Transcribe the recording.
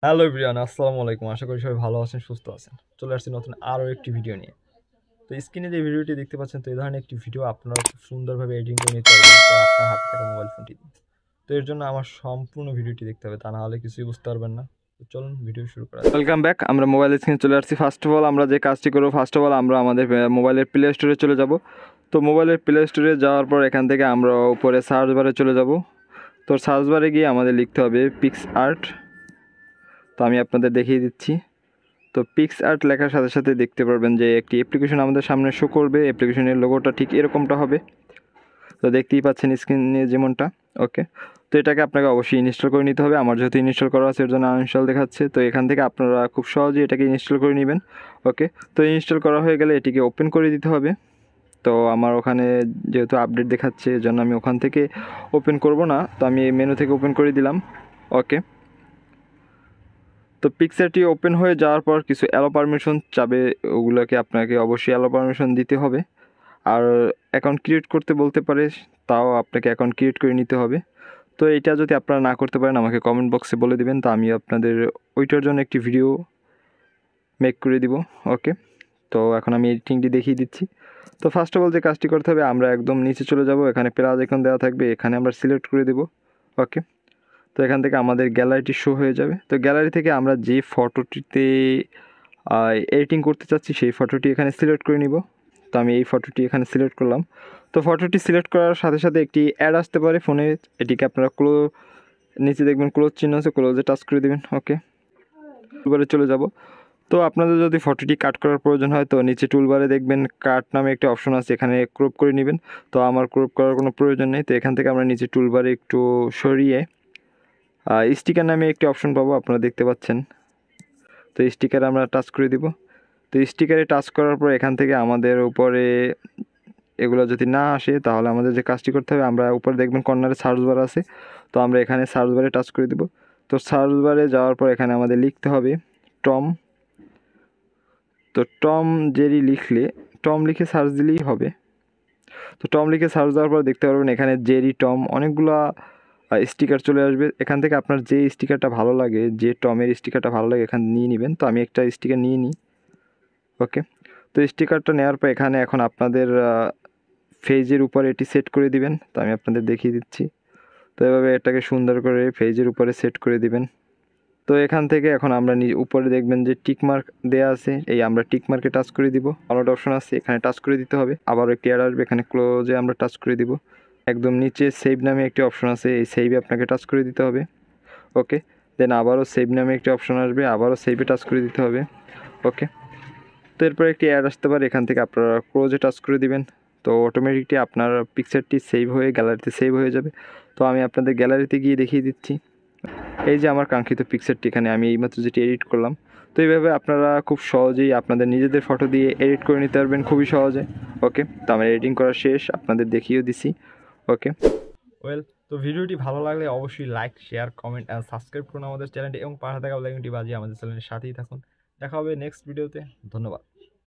Hello everyone, আসসালামু আলাইকুম। আশা করি সবাই ভালো আছেন, সুস্থ আছেন। চলে আসছি নতুন আরও একটি ভিডিও নিয়ে। তো স্ক্রিনে যে ভিডিওটি দেখতে পাচ্ছেন, তো এই ধরনের একটি ভিডিও আপনারা খুব সুন্দরভাবে এডিটিং করে নিতে পারবেন তো আপনার হাতে থাকা মোবাইল ফোনটি দিয়ে। তো এর জন্য আমার সম্পূর্ণ ভিডিওটি দেখতে হবে, তা না হলে কিছুই বুঝতে পারবেন না। তো চলুন ভিডিও শুরু করা যাক। Welcome back. আমরা মোবাইল স্ক্রিনে চলে আসছি। ফার্স্ট অফ অল আমরা যে কাজটি করবো, আমরা আমাদের মোবাইলের প্লে স্টোরে চলে যাব। তো মোবাইলের প্লে স্টোরে যাওয়ার পর এখান থেকে আমরা উপরে সার্চ বারে চলে যাব। তো সার্চ বারে গিয়ে আমাদের লিখতে হবে পিক্স আর্ট। তো আমি আপনাদের দেখিয়ে দিচ্ছি। তো পিক্স আর্ট লেখার সাথে সাথে দেখতে পারবেন যে একটি অ্যাপ্লিকেশন আমাদের সামনে শো করবে। অ্যাপ্লিকেশনের লোগোটা ঠিক এরকমটা হবে। তো দেখতেই পাচ্ছেন স্ক্রিনে যেমনটা। ওকে, তো এটাকে আপনাকে অবশ্যই ইনস্টল করে নিতে হবে। আমার যেহেতু ইনস্টল করা আছে এর জন্য আনইনস্টল দেখাচ্ছে। তো এখান থেকে আপনারা খুব সহজেই এটাকে ইনস্টল করে নেবেন। ওকে, তো ইনস্টল করা হয়ে গেলে এটিকে ওপেন করে দিতে হবে। তো আমার ওখানে যেহেতু আপডেট দেখাচ্ছে এর জন্য আমি ওখান থেকে ওপেন করব না, তো আমি এই মেনু থেকে ওপেন করে দিলাম। ওকে, তো পিকচারটি ওপেন হয়ে যাওয়ার পর কিছু অ্যালো পারমিশন চাবে, ওগুলোকে আপনাকে অবশ্যই অ্যালো পারমিশন দিতে হবে। আর অ্যাকাউন্ট ক্রিয়েট করতে বলতে পারে, তাও আপনাকে অ্যাকাউন্ট ক্রিয়েট করে নিতে হবে। তো এটা যদি আপনারা না করতে পারেন আমাকে কমেন্ট বক্সে বলে দিবেন, তো আমি আপনাদের ওইটার জন্য একটি ভিডিও মেক করে দিব। ওকে, তো এখন আমি এডিটিংটি দেখিয়ে দিচ্ছি। তো ফার্স্ট অফ অল যে কাজটি করতে হবে, আমরা একদম নিচে চলে যাব। এখানে প্লাস আইকন দেওয়া থাকবে, এখানে আমরা সিলেক্ট করে দেব। ওকে, তো এখান থেকে আমাদের গ্যালারিটি শো হয়ে যাবে। তো গ্যালারি থেকে আমরা যে ফটোটিতে এডিটিং করতে চাচ্ছি সেই ফটোটি এখানে সিলেক্ট করে নিব। তো আমি এই ফটোটি এখানে সিলেক্ট করলাম। তো ফটোটি সিলেক্ট করার সাথে সাথে একটি অ্যাড আসতে পারে ফোনে, এটিকে আপনারা নিচে দেখবেন ক্লোজ চিহ্ন আছে, ক্লোজে টাচ করে দেবেন। ওকে, টুলবারে চলে যাব। তো আপনাদের যদি ফটোটি কাট করার প্রয়োজন হয়, তো নিচে টুলবারে দেখবেন কাট নামে একটি অপশন আছে, এখানে ক্রপ করে নেবেন। তো আমার ক্রপ করার কোনো প্রয়োজন নেই। তো এখান থেকে আমরা নিচে টুলবারে একটু সরিয়ে স্টিকার নামে একটি অপশন পাবো, আপনারা দেখতে পাচ্ছেন। তো স্টিকারে আমরা টাচ করে দিব। তো স্টিকারে টাচ করার পর এখান থেকে আমাদের উপরে এগুলো যদি না আসে, তাহলে আমাদের যে কাজটি করতে হবে, আমরা উপরে দেখবেন কর্নারে সার্চ বার আছে, তো আমরা এখানে সার্চ বারে টাচ করে দিব। তো সার্চ বারে যাওয়ার পর এখানে আমাদের লিখতে হবে টম। তো টম জেরি টম লিখে সার্চ দিলেই হবে। তো টম লিখে সার্চ দেওয়ার পর দেখতে পারবেন এখানে জেরি টম অনেকগুলা স্টিকার চলে আসবে। এখান থেকে আপনার যে স্টিকারটা ভালো লাগে, যে টমের স্টিকারটা ভালো লাগে এখানে নিয়ে নেবেন। তো আমি একটা স্টিকার নিয়ে নিই। ওকে, তো স্টিকারটা নেওয়ার পর এখানে এখন আপনাদের ফেজের উপরে এটি সেট করে দিবেন। তো আমি আপনাদের দেখিয়ে দিচ্ছি। তো এভাবে এটাকে সুন্দর করে ফেজের উপরে সেট করে দিবেন। তো এখান থেকে এখন আমরা উপরে দেখবেন যে টিক মার্ক দেওয়া আছে, এই আমরা টিক মার্কে টাচ করে দিব। ডাউনলোড অপশন আছে, এখানে টাচ করে দিতে হবে। আবারও একটি অ্যাড আসবে, এখানে ক্লোজে আমরা টাচ করে দিব। একদম নিচে সেভ নামে একটি অপশন আছে, এই সেভে আপনাকে টাচ করে দিতে হবে। ওকে, দেন আবারও সেভ নামে একটি অপশন আসবে, আবারও সেভে টাচ করে দিতে হবে। ওকে, তো এরপর একটি অ্যাড আসতে পারে, এখান থেকে আপনারা ক্লোজে টাচ করে দিবেন। তো অটোমেটিকলি আপনার পিকচারটি সেভ হয়ে গ্যালারিতে সেভ হয়ে যাবে। তো আমি আপনাদের গ্যালারিতে গিয়ে দেখিয়ে দিচ্ছি। এই যে আমার কাঙ্ক্ষিত পিকচারটি এখানে আমি এইমাত্র যেটি এডিট করলাম। তো এইভাবে আপনারা খুব সহজেই আপনাদের নিজেদের ফটো দিয়ে এডিট করে নিতে পারবেন খুবই সহজে। ওকে, তো আমার এডিটিং করা শেষ, আপনাদের দেখিয়েও দিছি। ওকে, তো ভিডিওটি ভালো লাগলে অবশ্যই like, share, comment and subscribe করুন আমাদের চ্যানেলটি এবং পাশে থাকা বেল আইকনটি বাজিয়ে আমাদের চ্যানেলের সাথেই থাকুন। দেখা হবে নেক্সট ভিডিওতে। ধন্যবাদ।